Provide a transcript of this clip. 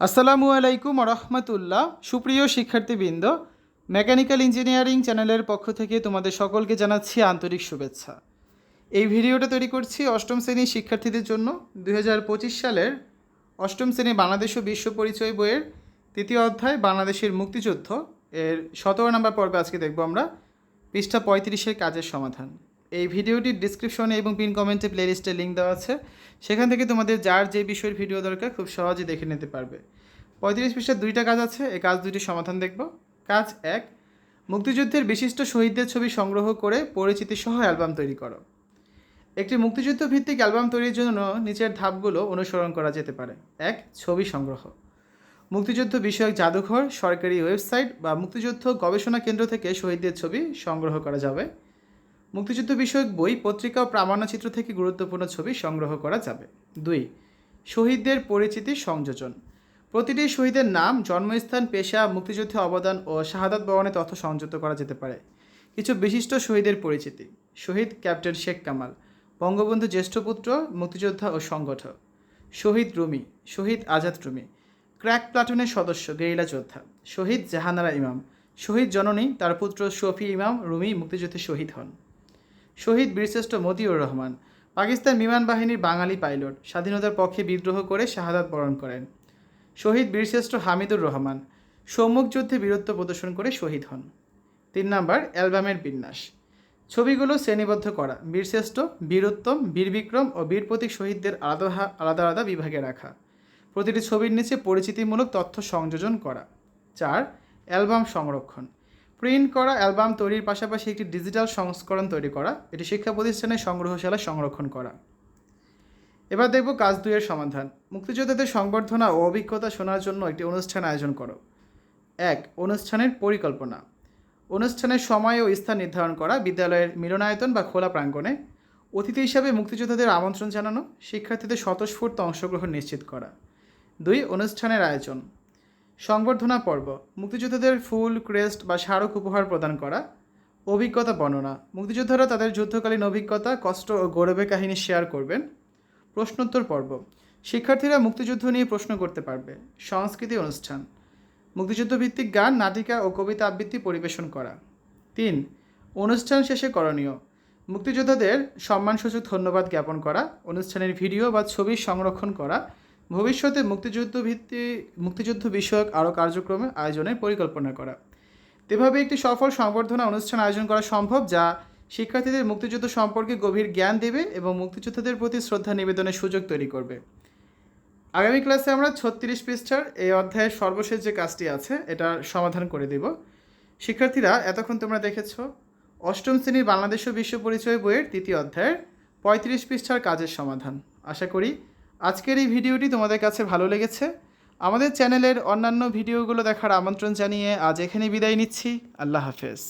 আসসালামু আলাইকুম রহমতুল্লাহ। সুপ্রিয় শিক্ষার্থীবৃন্দ, মেকানিক্যাল ইঞ্জিনিয়ারিং চ্যানেলের পক্ষ থেকে তোমাদের সকলকে জানাচ্ছি আন্তরিক শুভেচ্ছা। এই ভিডিওটা তৈরি করছি অষ্টম শ্রেণীর শিক্ষার্থীদের জন্য। 2025 সালের অষ্টম শ্রেণী বাংলাদেশ ও বিশ্ব পরিচয় বইয়ের তৃতীয় অধ্যায় বাংলাদেশের মুক্তিযুদ্ধ এর 17 নম্বর পর্বে আজকে দেখব আমরা পৃষ্ঠা 35-এর কাজের সমাধান। এই ভিডিওটির ডিসক্রিপশনে এবং পিন কমেন্টে প্লেলিস্টের লিঙ্ক দেওয়া আছে, সেখান থেকে তোমাদের যার যে বিষয়ের ভিডিও দরকার খুব সহজে দেখে নিতে পারবে। 35 পৃষ্ঠার দুইটা কাজ আছে, এই কাজ দুইটি সমাধান দেখব। কাজ 1, মুক্তিযুদ্ধের বিশিষ্ট শহীদদের ছবি সংগ্রহ করে পরিচিতি সহ অ্যালবাম তৈরি করো। একটি মুক্তিযুদ্ধ ভিত্তিক অ্যালবাম তৈরির জন্য নিচের ধাপগুলো অনুসরণ করা যেতে পারে। 1, ছবি সংগ্রহ। মুক্তিযুদ্ধ বিষয়ক জাদুঘর, সরকারি ওয়েবসাইট বা মুক্তিযুদ্ধ গবেষণা কেন্দ্র থেকে শহীদদের ছবি সংগ্রহ করা যাবে। মুক্তিযুদ্ধ বিষয়ক বই, পত্রিকা ও প্রামাণ্যচিত্র থেকে গুরুত্বপূর্ণ ছবি সংগ্রহ করা যাবে। 2, শহীদদের পরিচিতি সংযোজন। প্রতিটি শহীদের নাম, জন্মস্থান, পেশা, মুক্তিযুদ্ধে অবদান ও শাহাদাত বরণে তথ্য সংযুক্ত করা যেতে পারে। কিছু বিশিষ্ট শহীদের পরিচিতি: শহীদ ক্যাপ্টেন শেখ কামাল, বঙ্গবন্ধু জ্যেষ্ঠ পুত্র, মুক্তিযোদ্ধা ও সংগঠক। শহীদ রুমি, শহীদ আজাদ রুমি, ক্র্যাক প্লাটুনের সদস্য, গেরিলা যোদ্ধা। শহীদ জাহানারা ইমাম, শহীদ জননী, তার পুত্র শফি ইমাম রুমি মুক্তিযুদ্ধে শহীদ হন। শহীদ বীরশ্রেষ্ঠ মতিউর রহমান, পাকিস্তান বিমান বাহিনীর বাঙালি পাইলট, স্বাধীনতার পক্ষে বিদ্রোহ করে শাহাদাত বরণ করেন। শহীদ বীরশ্রেষ্ঠ হামিদুর রহমান, সম্মুখ যুদ্ধে বীরত্ব প্রদর্শন করে শহীদ হন। 3 নম্বর, অ্যালবামের বিন্যাস। ছবিগুলো শ্রেণীবদ্ধ করা, বীরশ্রেষ্ঠ, বীরোত্তম, বীর বিক্রম ও বীর প্রতীক শহীদদের আলাদা আলাদা বিভাগে রাখা। প্রতিটি ছবির নিচে পরিচিতিমূলক তথ্য সংযোজন করা। 4, অ্যালবাম সংরক্ষণ। প্রিন্ট করা অ্যালবাম তৈরির পাশাপাশি একটি ডিজিটাল সংস্করণ তৈরি করা, এটি শিক্ষা প্রতিষ্ঠানের সংগ্রহশালায় সংরক্ষণ করা। এবার দেখব কাজ 2 এর সমাধান। মুক্তিযোদ্ধাদের সংবর্ধনা ও অভিজ্ঞতা শোনার জন্য একটি অনুষ্ঠান আয়োজন করো। 1, অনুষ্ঠানের পরিকল্পনা। অনুষ্ঠানের সময় ও স্থান নির্ধারণ করা, বিদ্যালয়ের মিলনায়তন বা খোলা প্রাঙ্গণে। অতিথি হিসাবে মুক্তিযোদ্ধাদের আমন্ত্রণ জানানো, শিক্ষার্থীদের স্বতঃস্ফূর্ত অংশগ্রহণ নিশ্চিত করা। 2, অনুষ্ঠানের আয়োজন। সংবর্ধনা পর্ব, মুক্তিযোদ্ধাদের ফুল, ক্রেস্ট বা স্মারক উপহার প্রদান করা। অভিজ্ঞতা বর্ণনা, মুক্তিযোদ্ধারা তাদের যুদ্ধকালীন অভিজ্ঞতা, কষ্ট ও গৌরবের কাহিনী শেয়ার করবেন। প্রশ্নোত্তর পর্ব, শিক্ষার্থীরা মুক্তিযুদ্ধ নিয়ে প্রশ্ন করতে পারবে। সংস্কৃতি অনুষ্ঠান, মুক্তিযুদ্ধভিত্তিক গান, নাটিকা ও কবিতা আবৃত্তি পরিবেশন করা। 3, অনুষ্ঠান শেষে করণীয়, মুক্তিযোদ্ধাদের সম্মানসূচক ধন্যবাদ জ্ঞাপন করা, অনুষ্ঠানের ভিডিও বা ছবি সংরক্ষণ করা, ভবিষ্যতে মুক্তিযুদ্ধ বিষয়ক আরও কার্যক্রমে আয়োজনের পরিকল্পনা করা। এভাবে একটি সফল সংবর্ধনা অনুষ্ঠান আয়োজন করা সম্ভব, যা শিক্ষার্থীদের মুক্তিযুদ্ধ সম্পর্কে গভীর জ্ঞান দেবে এবং মুক্তিযোদ্ধাদের প্রতি শ্রদ্ধা নিবেদনের সুযোগ তৈরি করবে। আগামী ক্লাসে আমরা 36 পৃষ্ঠার এই অধ্যায়ের সর্বশেষ যে কাজটি আছে এটা সমাধান করে দেব। শিক্ষার্থীরা, এতক্ষণ তোমরা দেখেছ অষ্টম শ্রেণীর বাংলাদেশ ও বিশ্ব পরিচয় বইয়ের তৃতীয় অধ্যায়ের 35 পৃষ্ঠার কাজের সমাধান। আশা করি আজকের এই ভিডিওটি তোমাদের কাছে ভালো লেগেছে। আমাদের চ্যানেলের অন্যান্য ভিডিওগুলো দেখার আমন্ত্রণ জানিয়ে আজ এখানেই বিদায় নিচ্ছি। আল্লাহ হাফেজ।